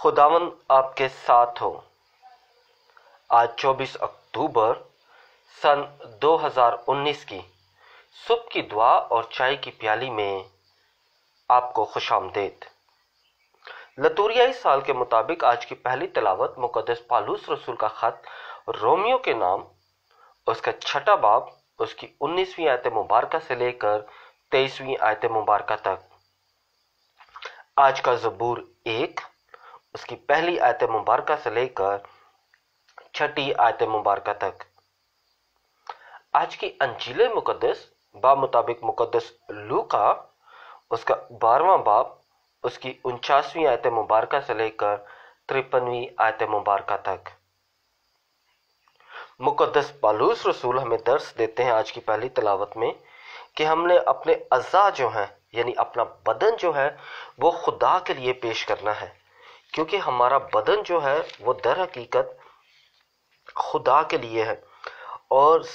खुदावन आपके साथ हो। आज 24 अक्टूबर सन 2019 की सुबह की दुआ और चाय की प्याली में आपको खुशामदीद। लतूरियाई साल के मुताबिक आज की पहली तिलावत मुकद्दस पालूस रसूल का खत रोमियो के नाम, उसका 6 बाब, उसकी 19वीं आयत मुबारक से लेकर 23वीं आयत मुबारक तक। आज का ज़बूर 1, उसकी पहली आयत मुबारक से लेकर 6ठी आयत मुबारक तक। आज की अंजील मुकद्दस मुताबिक मुकद्दस लूका, उसका 12वां बाब, उसकी 49वीं आयत मुबारक से लेकर 53वीं आयत मुबारक तक। मुकद्दस पालूस रसूल हमें दर्स देते हैं आज की पहली तिलावत में कि हमने अपने अज़ा जो हैं, यानी अपना बदन जो है, वो खुदा के लिए पेश करना है, क्योंकि हमारा बदन जो है वो दर हकीकत खुदा के लिए है। और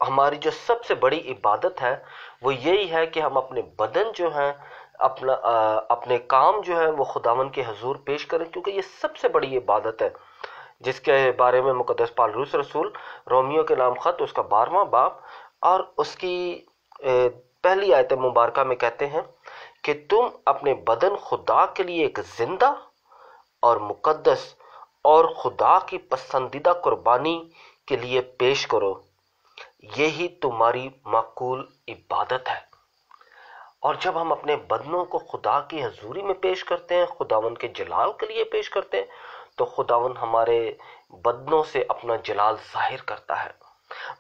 हमारी जो सबसे बड़ी इबादत है वो यही है कि हम अपने बदन जो है, अपने काम जो है वो खुदावन के हजूर पेश करें, क्योंकि ये सबसे बड़ी इबादत है, जिसके बारे में मुकद्दस पालूस रसूल रोमियो के नाम खत, उसका 12वां बाब और उसकी पहली आयत मुबारक में कहते हैं कि तुम अपने बदन खुदा के लिए एक जिंदा और मुकद्दस और खुदा की पसंदीदा कुर्बानी के लिए पेश करो, यही तुम्हारी माकूल इबादत है। और जब हम अपने बदनों को खुदा की हजूरी में पेश करते हैं, खुदावन के जलाल के लिए पेश करते हैं, तो खुदावन हमारे बदनों से अपना जलाल जाहिर करता है।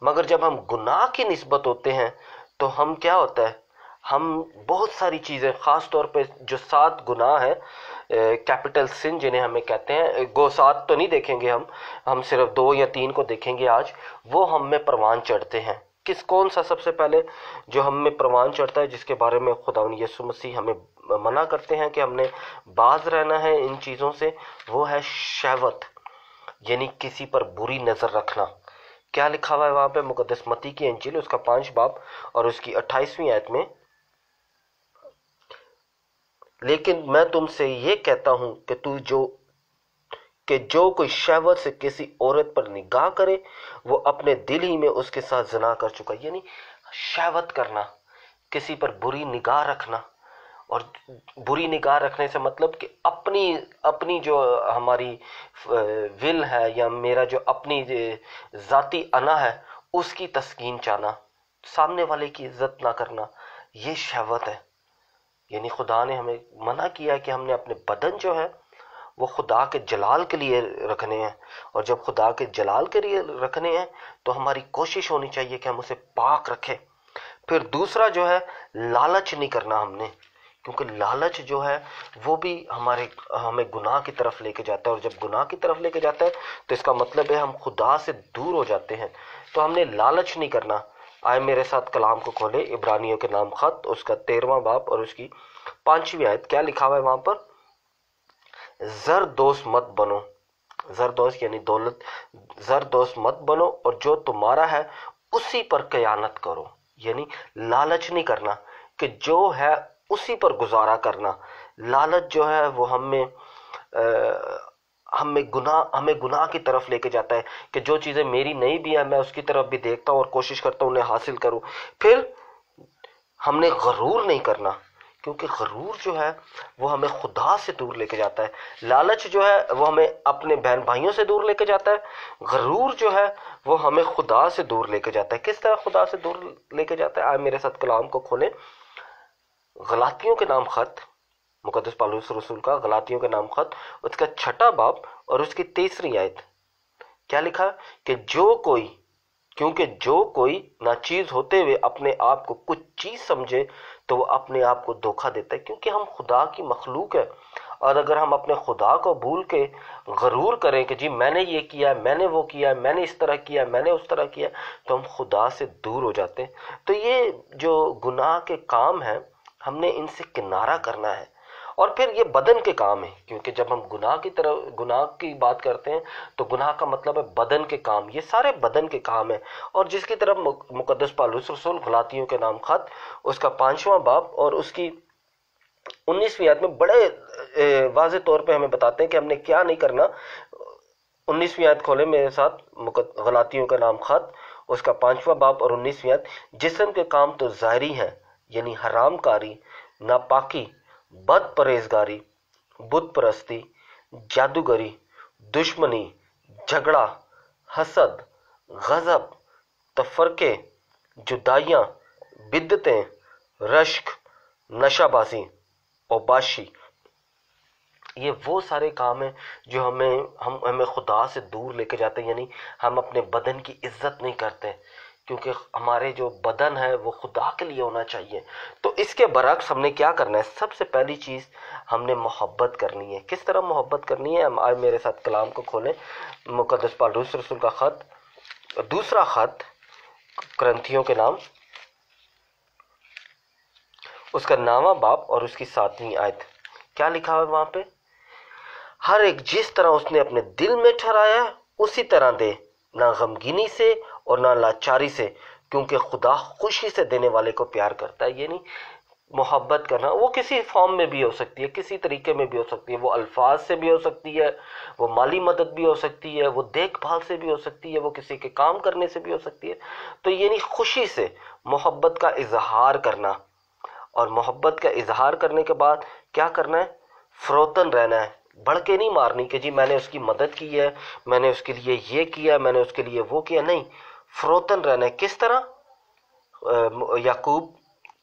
मगर जब हम गुनाह की निस्बत होते हैं तो हम क्या होता है, हम बहुत सारी चीज़ें, ख़ास तौर पे जो 7 गुनाह है, कैपिटल सिन जिन्हें हमें कहते हैं, 7 तो नहीं देखेंगे हम सिर्फ 2 या 3 को देखेंगे आज। वो हम में परवान चढ़ते हैं। कौन सा सबसे पहले जो हम में परवान चढ़ता है, जिसके बारे में खुदावन यीशु मसीह हमें मना करते हैं कि हमने बाज रहना है इन चीज़ों से, वो है शहवत, यानी किसी पर बुरी नज़र रखना। क्या लिखा हुआ है वहाँ पे मुकद्दस मत्ती की इंजील, उसका 5 बाब और उसकी 28वीं आयत में, लेकिन मैं तुमसे ये कहता हूं कि जो कोई शहवत से किसी औरत पर निगाह करे, वो अपने दिल ही में उसके साथ ज़िना कर चुका। यानी शहवत करना, किसी पर बुरी निगाह रखना। और बुरी निगाह रखने से मतलब कि अपनी जो हमारी विल है, या मेरा जो अपनी ज़ाती अना है, उसकी तस्कीन चाहना, सामने वाले की इज्जत ना करना, ये शहवत है। यानी खुदा ने हमें मना किया कि हमने अपने बदन जो है वो खुदा के जलाल के लिए रखने हैं। और जब खुदा के जलाल के लिए रखने हैं तो हमारी कोशिश होनी चाहिए कि हम उसे पाक रखें। फिर दूसरा जो है, लालच नहीं करना हमने, क्योंकि लालच जो है वो भी हमें गुनाह की तरफ लेके जाता है। और जब गुनाह की तरफ लेके जाता है तो इसका मतलब है हम खुदा से दूर हो जाते हैं। तो हमने लालच नहीं करना। आए मेरे साथ कलाम को खोले, इब्रानियों के नाम खत, उसका 13वां बाब और उसकी 5वीं आयत। क्या लिखा हुआ है वहां पर? ज़रदोज़ मत बनो, ज़रदोज़ यानी दौलत, ज़रदोज़ मत बनो और जो तुम्हारा है उसी पर कयानत करो। यानी लालच नहीं करना कि जो है उसी पर गुजारा करना। लालच जो है वो हमें गुनाह की तरफ लेके जाता है कि जो चीज़ें मेरी नहीं भी है मैं उसकी तरफ भी देखता हूँ और कोशिश करता हूँ उन्हें हासिल करूँ। फिर हमने गरूर नहीं करना, क्योंकि गरूर जो है वो हमें खुदा से दूर लेके जाता है। लालच जो है वो हमें अपने बहन भाइयों से दूर लेके जाता है। गरूर जो है वो हमें खुदा से दूर लेके जाता है। किस तरह खुदा से दूर लेके जाता है? आए मेरे साथ कलाम को खोलें, गलातियों के नाम खत, मुकद्दस पालूस रसूल का गलातियों के नाम खत, उसका 6 बाब और उसकी 3री आयत। क्या लिखा? कि क्योंकि जो कोई नाचीज होते हुए अपने आप को कुछ चीज समझे तो वो अपने आप को धोखा देता है, क्योंकि हम खुदा की मखलूक है। और अगर हम अपने खुदा को भूल के गरूर करें कि जी मैंने ये किया, मैंने वो किया, मैंने इस तरह किया, मैंने उस तरह किया, तो हम खुदा से दूर हो जाते हैं। तो ये जो गुनाह के काम हैं, हमने इनसे किनारा करना है। और फिर ये बदन के काम है, क्योंकि जब हम गुनाह की बात करते हैं तो गुनाह का मतलब है बदन के काम। ये सारे बदन के काम है। और जिसकी तरफ मुकद्दस पालूस रसूल गलातियों के नाम खत, उसका 5वां बाब और उसकी 19वीं आयत में बड़े वाज़े तौर पे हमें बताते हैं कि हमने क्या नहीं करना। 19वीं आयत खोले मेरे साथ, गलातियों का नाम खत, उसका 5वां बाब और 19वीं आयत। जिस्म के काम तो ज़ाहिरी हैं, यानी हरामकारी, नापाकी, बद परहेजगारी, बुत परस्ती, जादूगरी, दुश्मनी, झगड़ा, हसद, गजब, तफरके, जुदाइयाँ, बिद्दतें, रश्क, नशाबाजी, ओबाशी। ये वो सारे काम हैं जो हमें खुदा से दूर लेके जाते हैं, यानी हम अपने बदन की इज्जत नहीं करते, क्योंकि हमारे जो बदन है वो खुदा के लिए होना चाहिए। तो इसके बरक्स हमने क्या करना है? सबसे पहली चीज़ हमने मोहब्बत करनी है। किस तरह मोहब्बत करनी है? हम आज मेरे साथ कलाम को खोलें, मुकद्दस पौलुस रसूल का ख़त, दूसरा ख़त करंथियों के नाम, उसका 9वां बाब और उसकी 7वीं आयत। क्या लिखा है वहां पे? हर एक जिस तरह उसने अपने दिल में ठहराया उसी तरह दे, ना गमगीनी से और ना लाचारी से, क्योंकि खुदा खुशी से देने वाले को प्यार करता है। ये नहीं, मोहब्बत करना वो किसी फॉर्म में भी हो सकती है, किसी तरीके में भी हो सकती है, वो अल्फाज से भी हो सकती है, वो माली मदद भी हो सकती है, वो देखभाल से भी हो सकती है, वो किसी के काम करने से भी हो सकती है। तो ये नहीं, खुशी से मोहब्बत का इजहार करना, और मोहब्बत का इजहार करने के बाद क्या करना है? फरोतन रहना है, बढ़ के नहीं मारनी कि जी मैंने उसकी मदद की है, मैंने उसके लिए ये किया, मैंने उसके लिए वो किया। नहीं, फरोतन रहना है। किस तरह? याकूब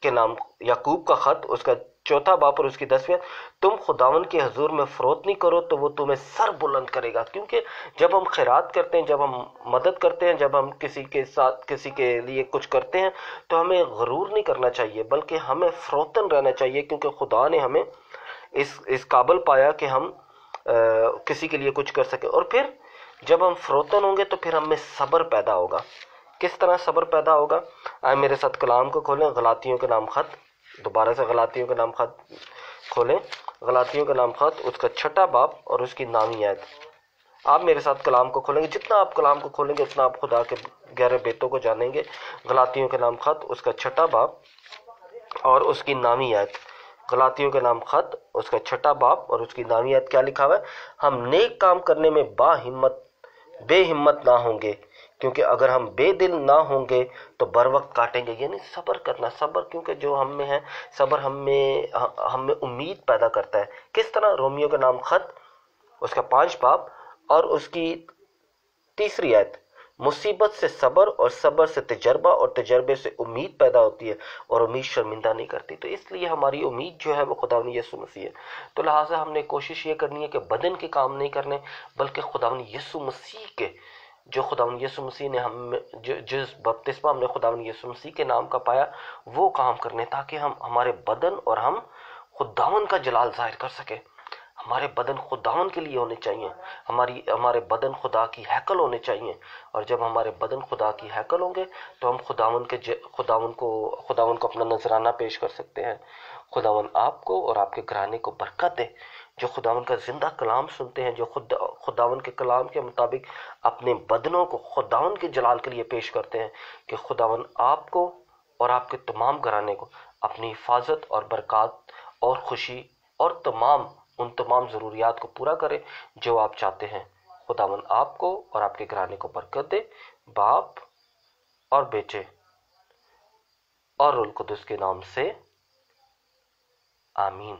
के नाम, याकूब का खत, उसका 4वां बाब और उसकी 10वीं। तुम खुदावन के हजूर में फरोत नहीं करो तो वो तुम्हें सर बुलंद करेगा। क्योंकि जब हम खैरात करते हैं, जब हम मदद करते हैं, जब हम किसी के साथ किसी के लिए कुछ करते हैं, तो हमें गरूर नहीं करना चाहिए, बल्कि हमें फरोतन रहना चाहिए, क्योंकि खुदा ने हमें इस काबिल पाया कि हम किसी के लिए कुछ कर सके। और फिर जब हम फरोतन होंगे तो फिर हमें सब्र पैदा होगा। किस तरह सब्र पैदा होगा? आए मेरे साथ कलाम को खोलें, गलातियों के नाम खत, दोबारा से गलातियों के नाम खत खोलें, गलातियों का नाम खत, उसका 6वां बाब और उसकी 9वीं आयत। आप मेरे साथ कलाम को खोलेंगे, जितना आप कलाम को खोलेंगे उतना आप खुदा के गहरे बेतों को जानेंगे। गलातियों के नाम खत, उसका 6वां बाब और उसकी 9वीं आयत। गलातियों के नाम खत, उसका 6वां बाब और उसकी 9वीं आयत। क्या लिखा हुआ है? हम नेक काम करने में बेहिम्मत ना होंगे, क्योंकि अगर हम बेदिल ना होंगे तो बर वक्त काटेंगे। यानी सब्र करना, सब्र, क्योंकि जो हम में है, सब्र हमें उम्मीद पैदा करता है। किस तरह? रोमियो का नाम खत, उसका 5 बाब और उसकी 3री आयत। मुसीबत से सब्र और सब्र से तजर्बा और तजर्बे से उम्मीद पैदा होती है, और उम्मीद शर्मिंदा नहीं करती। तो इसलिए हमारी उम्मीद जो है वो खुदावंद यीशु मसीह है। तो लिहाजा हमने कोशिश ये करनी है कि बदन के काम नहीं करने, बल्कि खुदावंद यीशु मसीह के, जो खुदावंद यीशु मसीह ने हम जिस बपतिस्मा हमने खुदावंद यीशु मसीह के नाम का पाया, वो काम करने, ताकि हम हमारे बदन और हम खुदावंद का जलाल जाहिर कर सके। हमारे बदन खुदावन के लिए होने चाहिए, हमारे बदन खुदा की हैकल होने चाहिए। और जब हमारे बदन खुदा की हैकल होंगे तो हम खुदावन को अपना नजराना पेश कर सकते हैं। खुदावन आपको और आपके घराने को बरकत दे, जो खुदावन का जिंदा कलाम सुनते हैं, जो खुदावन के कलाम के मुताबिक अपने बदनों को खुदावन के जलाल के लिए पेश करते हैं, कि खुदावन आपको और आपके तमाम घराने को अपनी हिफाजत और बरकत और खुशी और उन तमाम ज़रूरियात को पूरा करे जो आप चाहते हैं। खुदावन आपको और आपके घराने को बरकत दे, बाप और बेटे और रूह कुदस के नाम से, आमीन।